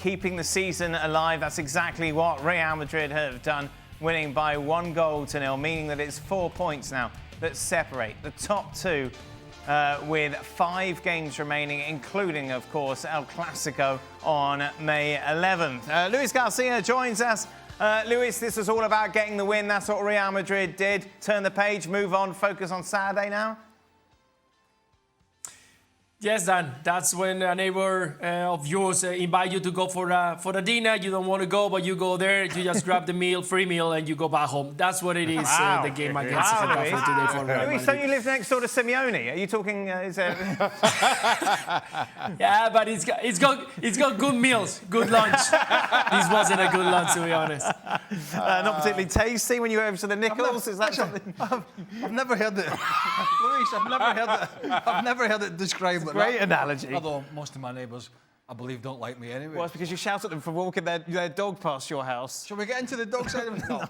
keeping the season alive. That's exactly what Real Madrid have done, winning by 1-0, meaning that it's 4 points now that separate the top two with 5 games remaining, including, of course, El Clasico on May 11th. Luis Garcia joins us. Luis, this was all about getting the win. That's what Real Madrid did. Turn the page, move on, focus on Saturday now? Yes, Dan. That's when a neighbor of yours invite you to go for a dinner. You don't want to go, but you go there. You just grab the meal, free meal, and you go back home. That's what it is. The game against Getafe today for Real Madrid. Luis, don't you live next door to Simeone? Are you talking? Yeah, but it's got good meals, good lunch. This wasn't a good lunch, to be honest. Not particularly tasty when you go over to the Nichols. Is that something? I've never heard it, Luis. I've never heard it described. Great analogy. Although most of my neighbours, I believe, don't like me anyway. Well, it's because you shout at them for walking their dog past your house. Shall we get into the dog side of it? No.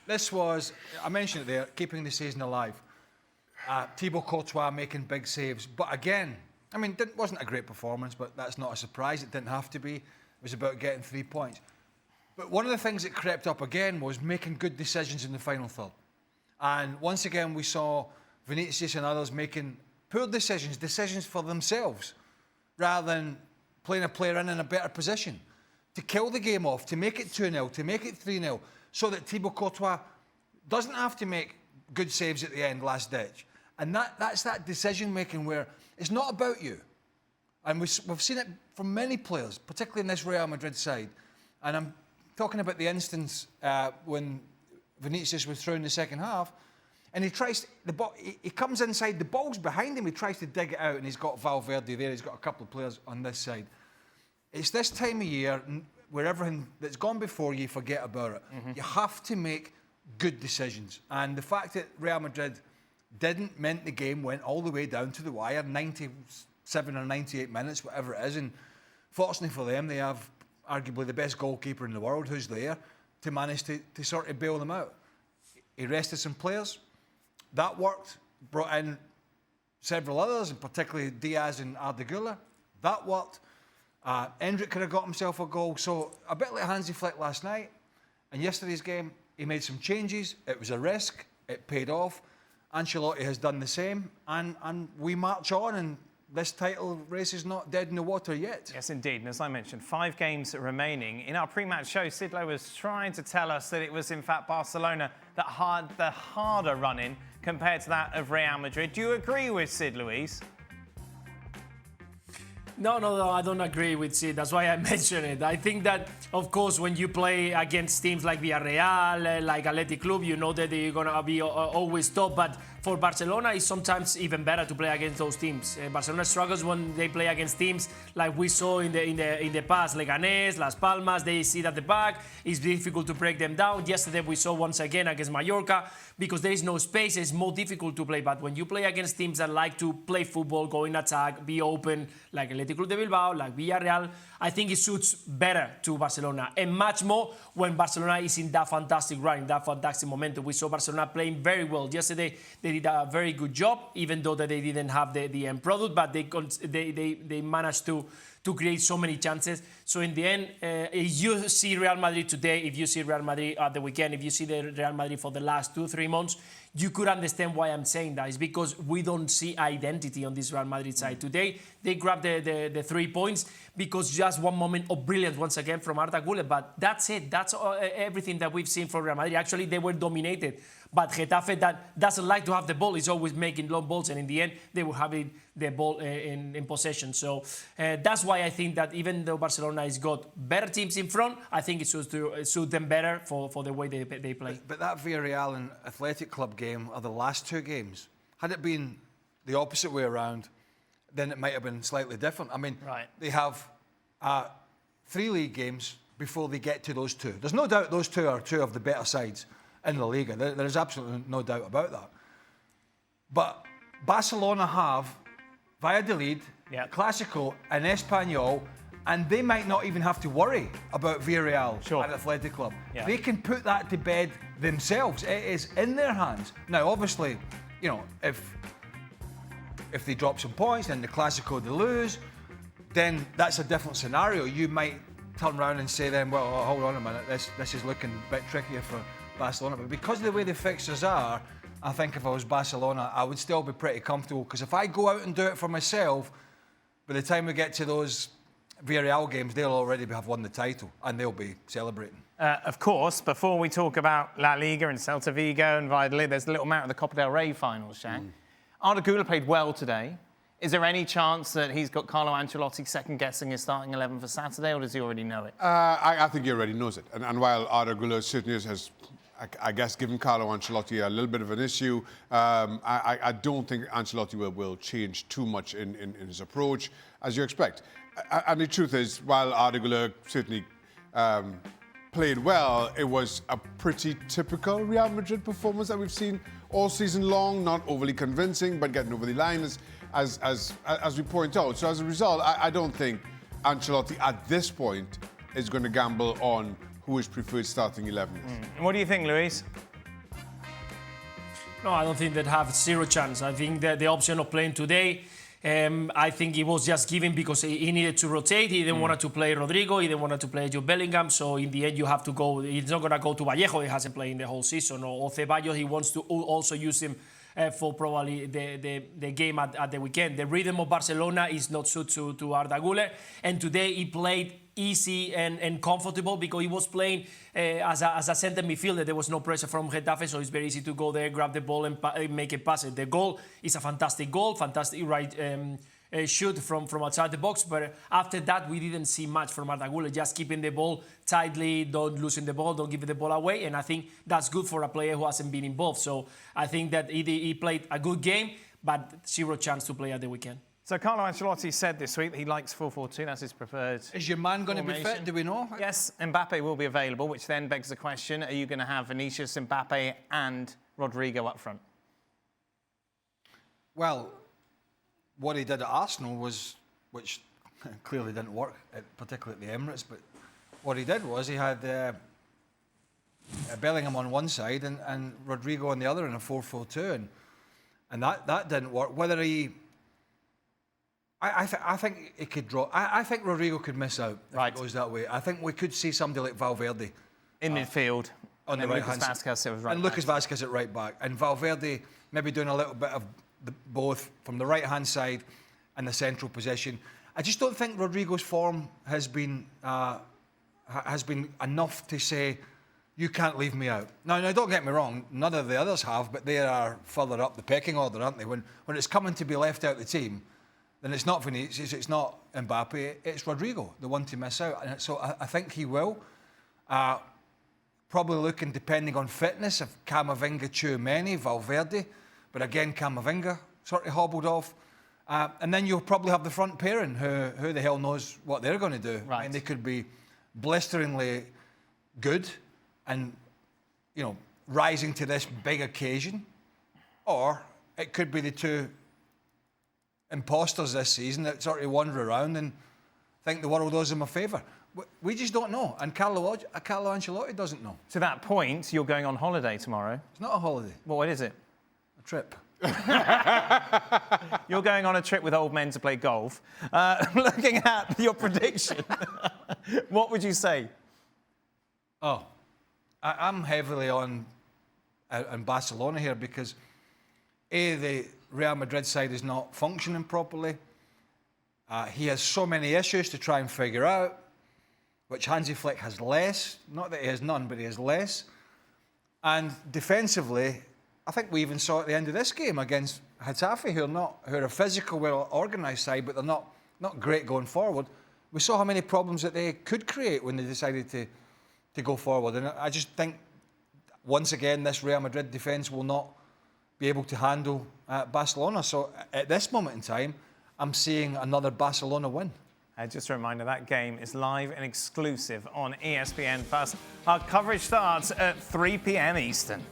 This was, I mentioned it there, keeping the season alive. Thibaut Courtois making big saves. But again, I mean, it wasn't a great performance, but that's not a surprise. It didn't have to be. It was about getting 3 points. But one of the things that crept up again was making good decisions in the final third. And once again, we saw Vinicius and others making poor decisions for themselves, rather than playing a player in a better position to kill the game off, to make it 2-0, to make it 3-0, so that Thibaut Courtois doesn't have to make good saves at the end, last ditch. And that's that decision-making where it's not about you. And we've seen it from many players, particularly in this Real Madrid side. And I'm talking about the instance when Vinicius was through in the second half, and he comes inside, the ball's behind him, he tries to dig it out, and he's got Valverde there, he's got a couple of players on this side. It's this time of year where everything that's gone before you forget about it. Mm-hmm. You have to make good decisions. And the fact that Real Madrid didn't meant the game went all the way down to the wire, 97 or 98 minutes, whatever it is. And fortunately for them, they have arguably the best goalkeeper in the world who's there to manage to sort of bail them out. He rested some players. That worked, brought in several others, and particularly Diaz and Arda Guler. That worked. Endrick could have got himself a goal. So a bit like Hansi Flick last night. In yesterday's game, he made some changes. It was a risk. It paid off. Ancelotti has done the same. And we march on, and this title race is not dead in the water yet. Yes, indeed. And as I mentioned, 5 games remaining. In our pre-match show, Sidlow was trying to tell us that it was, in fact, Barcelona that had the harder run-in compared to that of Real Madrid. Do you agree with Sid, Luis? No, I don't agree with Sid. That's why I mentioned it. I think that, of course, when you play against teams like Villarreal, like Athletic Club, you know that you're going to be always top. But for Barcelona, it's sometimes even better to play against those teams. Barcelona struggles when they play against teams like we saw in the past, Leganés, Las Palmas. They sit at the back. It's difficult to break them down. Yesterday, we saw once again against Mallorca, because there is no space, it's more difficult to play. But when you play against teams that like to play football, go in attack, be open, like Athletic Club de Bilbao, like Villarreal, I think it suits better to Barcelona. And much more when Barcelona is in that fantastic run, in that fantastic momentum. We saw Barcelona playing very well. Yesterday, they did a very good job, even though that they didn't have the end product, but they managed to create so many chances. So in the end, if you see Real Madrid today, if you see Real Madrid at the weekend, if you see the Real Madrid for the last 2-3 months, you could understand why I'm saying that. It's because we don't see identity on this Real Madrid side. Today, they grabbed the 3 points because just one moment of brilliance once again from Arda Guler. But that's it. That's everything that we've seen from Real Madrid. Actually, they were dominated. But Getafe, that doesn't like to have the ball, is always making long balls. And in the end, they were having the ball in possession. So that's why I think that even though Barcelona has got better teams in front, I think it suits them better for the way they play. But that Villarreal and Athletic Club game are the last 2 games. Had it been the opposite way around, then it might have been slightly different. I mean, They have 3 league games before they get to those 2. There's no doubt those 2 are 2 of the better sides in the Liga. There is absolutely no doubt about that. But Barcelona have Valladolid, Clásico and Espanyol, and they might not even have to worry about Villarreal and Athletic Club. Yeah. They can put that to bed themselves. It is in their hands. Now, obviously, you know, if they drop some points and the Clásico they lose, then that's a different scenario. You might turn around and say then, well, hold on a minute, this is looking a bit trickier for Barcelona. But because of the way the fixtures are, I think if I was Barcelona, I would still be pretty comfortable. Because if I go out and do it for myself, by the time we get to those Villarreal games, they'll already have won the title and they'll be celebrating. Of course, before we talk about La Liga and Celta Vigo and Valladolid, there's a little matter of the Copa del Rey finals, Shaq. Arda Guler played well today. Is there any chance that he's got Carlo Ancelotti second-guessing his starting 11 for Saturday, or does he already know it? I think he already knows it. And while Arda Guler certainly has, I guess, given Carlo Ancelotti a little bit of an issue, I don't think Ancelotti will change too much in his approach, as you expect. And the truth is, while Arda Guler certainly played well, it was a pretty typical Real Madrid performance that we've seen all season long, not overly convincing, but getting over the line as we point out. So as a result, I don't think Ancelotti at this point is going to gamble on who his preferred starting 11 is. What do you think, Luis? No, I don't think they'd have zero chance. I think that the option of playing today, I think it was just given because he needed to rotate. He didn't want to play Rodrigo. He didn't want to play Jude Bellingham. So in the end, you have to go. He's not going to go to Vallejo. He hasn't played in the whole season. Or Ceballos, he wants to also use him for probably the game at the weekend. The rhythm of Barcelona is not suited to Arda Guler. And today he played easy and comfortable because he was playing as a centre midfielder. There was no pressure from Getafe, so it's very easy to go there, grab the ball and make it pass it. The goal is a fantastic goal, fantastic shoot from outside the box. But after that, we didn't see much from Arda Guler, just keeping the ball tightly, don't losing the ball, don't give the ball away. And I think that's good for a player who hasn't been involved. So I think that he played a good game, but zero chance to play at the weekend. So Carlo Ancelotti said this week that he likes 4-4-2. That's his preferred. Is your man going to be fit? Do we know? Yes, Mbappe will be available, which then begs the question, are you going to have Vinicius, Mbappe and Rodrigo up front? Well, what he did at Arsenal was, which clearly didn't work, particularly at the Emirates, but what he did was he had Bellingham on one side and Rodrigo on the other in a 4-4-2, and that didn't work. Whether he... I think he could draw. I think Rodrigo could miss out if it goes that way. I think we could see somebody like Valverde in midfield on the right hand side, and Lucas Vazquez at right back, and Valverde maybe doing a little bit of both from the right hand side and the central position. I just don't think Rodrigo's form has been enough to say you can't leave me out. Now don't get me wrong, none of the others have, but they are further up the pecking order, aren't they? When it's coming to be left out of the team, then it's not Vinicius, it's not Mbappe, it's Rodrigo, the one to miss out. And so I think he will. Probably looking, depending on fitness, of Camavinga, Tchouaméni, Valverde. But again, Camavinga sort of hobbled off. And then you'll probably have the front pairing, who the hell knows what they're going to do. Right. I mean, they could be blisteringly good and, rising to this big occasion. Or it could be the two imposters this season that sort of wander around and think the world owes them a favour. We just don't know, and Carlo Ancelotti doesn't know. To that point, you're going on holiday tomorrow. It's not a holiday. Well, what is it? A trip. You're going on a trip with old men to play golf. Looking at your prediction, what would you say? Oh, I'm heavily on Barcelona here because the Real Madrid side is not functioning properly. He has so many issues to try and figure out, which Hansi Flick has less. Not that he has none, but he has less. And defensively, I think we even saw at the end of this game against Getafe, who are a physical, well-organised side, but they're not great going forward. We saw how many problems that they could create when they decided to go forward. And I just think, once again, this Real Madrid defence will not be able to handle Barcelona. So at this moment in time, I'm seeing another Barcelona win. Just a reminder, that game is live and exclusive on ESPN+. Our coverage starts at 3 p.m. Eastern.